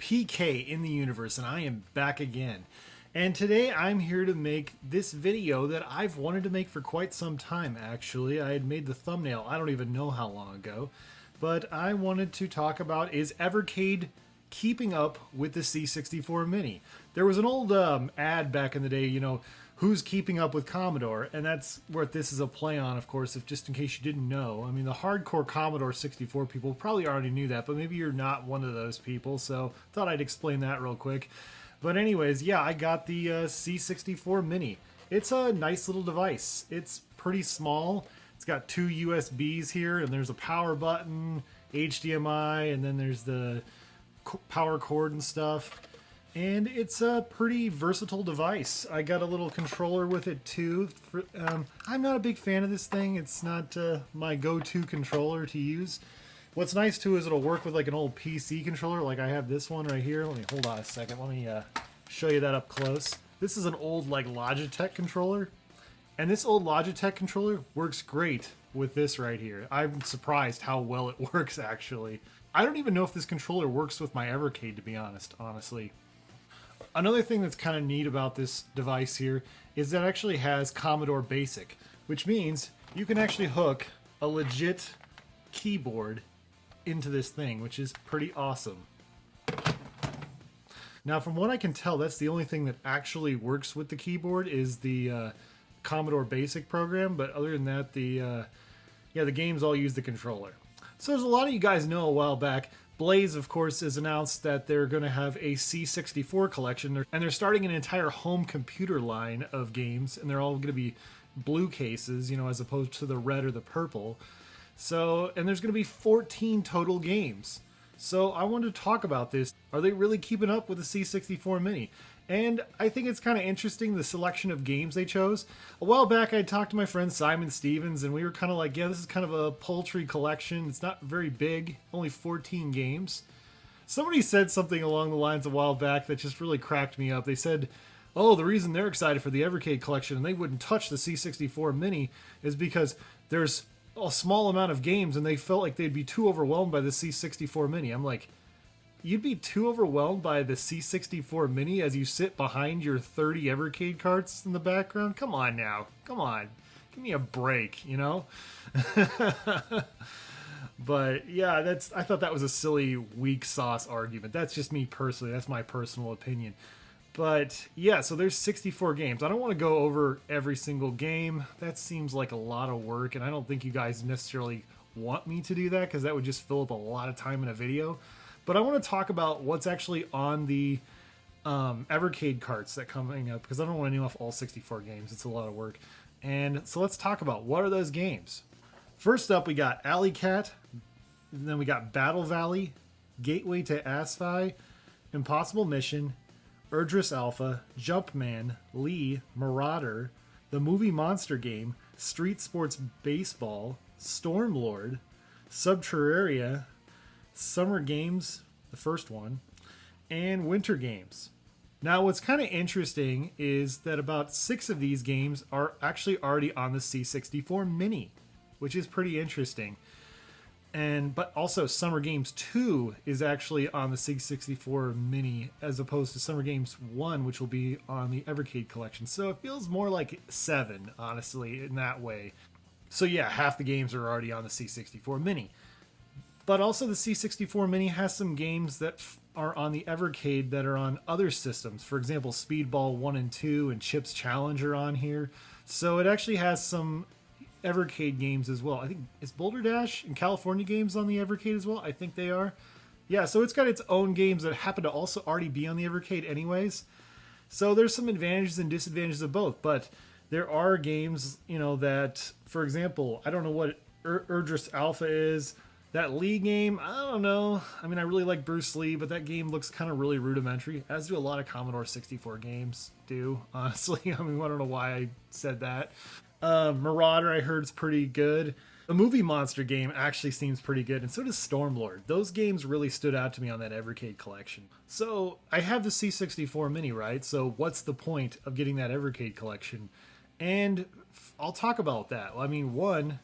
PK in the universe, and I am back again. And today I'm here to make this video that I've wanted to make for quite some time, actually. I had made the thumbnail, I don't even know how long ago. But I wanted to talk about, is Evercade keeping up with the C64 Mini? There was an old ad back in the day, you know, who's keeping up with Commodore? And that's what this is a play on, of course, if just in case you didn't know. I mean, the hardcore Commodore 64 people probably already knew that, but maybe you're not one of those people, so thought I'd explain that real quick. But anyways, yeah, I got the C64 Mini. It's a nice little device. It's pretty small. It's got two USBs here, and there's a power button, HDMI, and then there's the power cord and stuff. And it's a pretty versatile device. I got a little controller with it too. I'm not a big fan of this thing. It's not my go-to controller to use. What's nice too is it'll work with like an old PC controller. Like I have this one right here. Let me hold on a second. Let me show you that up close. This is an old like Logitech controller. And this old Logitech controller works great with this right here. I'm surprised how well it works actually. I don't even know if this controller works with my Evercade, to be honestly. Another thing that's kind of neat about this device here is that it actually has Commodore Basic, which means you can actually hook a legit keyboard into this thing, which is pretty awesome. Now, from what I can tell, that's the only thing that actually works with the keyboard is the Commodore Basic program, but other than that, the games all use the controller. So as a lot of you guys know, a while back, Blaze, of course, has announced that they're going to have a C64 collection, and they're starting an entire home computer line of games, and they're all going to be blue cases, you know, as opposed to the red or the purple. So, and there's going to be 14 total games. So I wanted to talk about this. Are they really keeping up with the C64 Mini? And I think it's kind of interesting, the selection of games they chose. A while back, I talked to my friend Simon Stevens, and we were kind of like, yeah, this is kind of a paltry collection. It's not very big, only 14 games. Somebody said something along the lines a while back that just really cracked me up. They said, oh, the reason they're excited for the Evercade collection and they wouldn't touch the C64 Mini is because there's a small amount of games and they felt like they'd be too overwhelmed by the C64 Mini. I'm like, you'd be too overwhelmed by the C64 Mini as you sit behind your 30 Evercade carts in the background? Come on now. Come on. Give me a break, you know? But yeah, I thought that was a silly, weak sauce argument. That's just me personally. That's my personal opinion. But yeah, so there's 64 games. I don't want to go over every single game. That seems like a lot of work, and I don't think you guys necessarily want me to do that because that would just fill up a lot of time in a video. But I want to talk about what's actually on the Evercade carts that coming up, because I don't want to name off all 64 games. It's a lot of work. And so let's talk about what are those games. First up, we got Alley Cat. And then we got Battle Valley, Gateway to Asfi, Impossible Mission, Urdris Alpha, Jumpman, Lee, Marauder, The Movie Monster Game, Street Sports Baseball, Stormlord, Subterraria, Summer Games, the first one, and Winter Games. Now, what's kind of interesting is that about 6 of these games are actually already on the C64 Mini, which is pretty interesting. But also Summer Games 2 is actually on the C64 Mini as opposed to Summer Games 1, which will be on the Evercade collection. So it feels more like 7, honestly, in that way. So yeah, half the games are already on the C64 Mini. But also the C64 Mini has some games that are on the Evercade that are on other systems. For example, Speedball 1 and 2 and Chips Challenge are on here. So it actually has some Evercade games as well. I think, is Boulder Dash and California games on the Evercade as well? I think they are. Yeah, so it's got its own games that happen to also already be on the Evercade anyways. So there's some advantages and disadvantages of both. But there are games, you know, that, for example, I don't know what Urdris Alpha is. That Lee game, I don't know. I mean, I really like Bruce Lee, but that game looks kind of really rudimentary, as do a lot of Commodore 64 games do, honestly. I mean, I don't know why I said that. Marauder, I heard, is pretty good. The Movie Monster game actually seems pretty good, and so does Stormlord. Those games really stood out to me on that Evercade collection. So, I have the C64 Mini, right? So, what's the point of getting that Evercade collection? And I'll talk about that. I mean, one,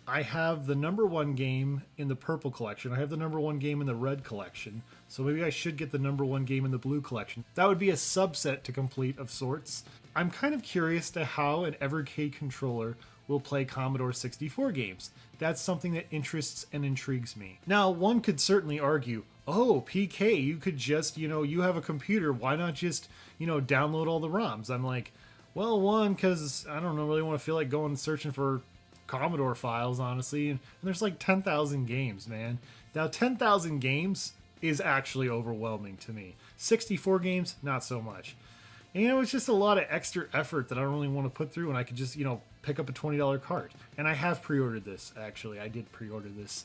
I have the #1 game in the purple collection. I have the #1 game in the red collection. So maybe I should get the #1 game in the Blue collection. That would be a subset to complete of sorts. I'm kind of curious to how an Evercade controller will play Commodore 64 games. That's something that interests and intrigues me. Now, one could certainly argue, oh, PK, you could just, you have a computer, why not just, download all the ROMs? I'm like, well, one, because I don't know, really want to feel like going searching for Commodore files, honestly. And there's like 10,000 games, man. Now, 10,000 games is actually overwhelming to me. 64 games, not so much. And, it's just a lot of extra effort that I don't really want to put through, and I could just, pick up a $20 cart. And I have pre-ordered this, actually. I did pre-order this.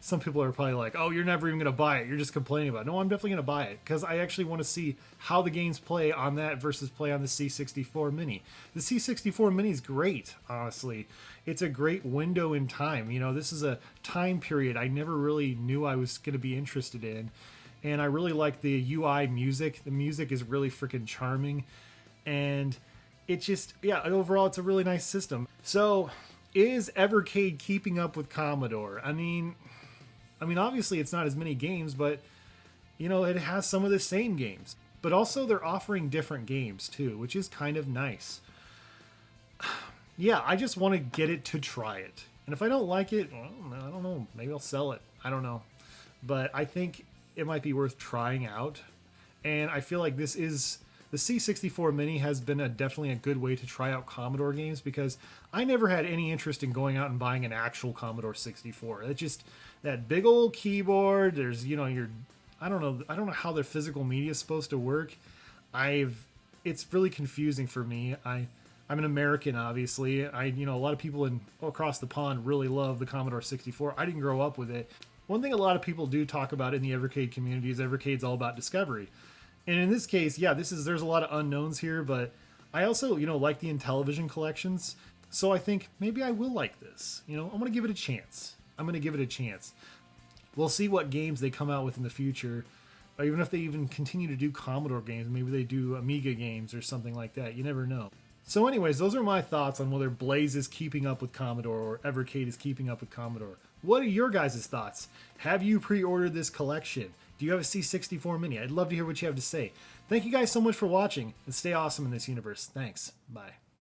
Some people are probably like, oh, you're never even going to buy it. You're just complaining about it. No, I'm definitely going to buy it, because I actually want to see how the games play on that versus play on the C64 Mini. The C64 Mini is great, honestly. It's a great window in time. This is a time period I never really knew I was going to be interested in. And I really like the UI music. The music is really freaking charming. And it just, overall, it's a really nice system. So, is Evercade keeping up with Commodore? I mean, obviously it's not as many games, but, it has some of the same games. But also they're offering different games, too, which is kind of nice. Yeah, I just want to get it to try it. And if I don't like it, well, I don't know. Maybe I'll sell it. I don't know. But I think it might be worth trying out. And I feel like the C64 Mini has been definitely a good way to try out Commodore games, because I never had any interest in going out and buying an actual Commodore 64. It's just that big old keyboard. There's, I don't know how their physical media is supposed to work. It's really confusing for me. I'm an American, obviously. A lot of people across the pond really love the Commodore 64. I didn't grow up with it. One thing a lot of people do talk about in the Evercade community is Evercade's all about discovery. And in this case, there's a lot of unknowns here, but I also, like the Intellivision collections. So I think maybe I will like this. I'm going to give it a chance. We'll see what games they come out with in the future. Or even if they even continue to do Commodore games, maybe they do Amiga games or something like that. You never know. So anyways, those are my thoughts on whether Blaze is keeping up with Commodore or Evercade is keeping up with Commodore. What are your guys' thoughts? Have you pre-ordered this collection? Do you have a C64 Mini? I'd love to hear what you have to say. Thank you guys so much for watching, and stay awesome in this universe. Thanks. Bye.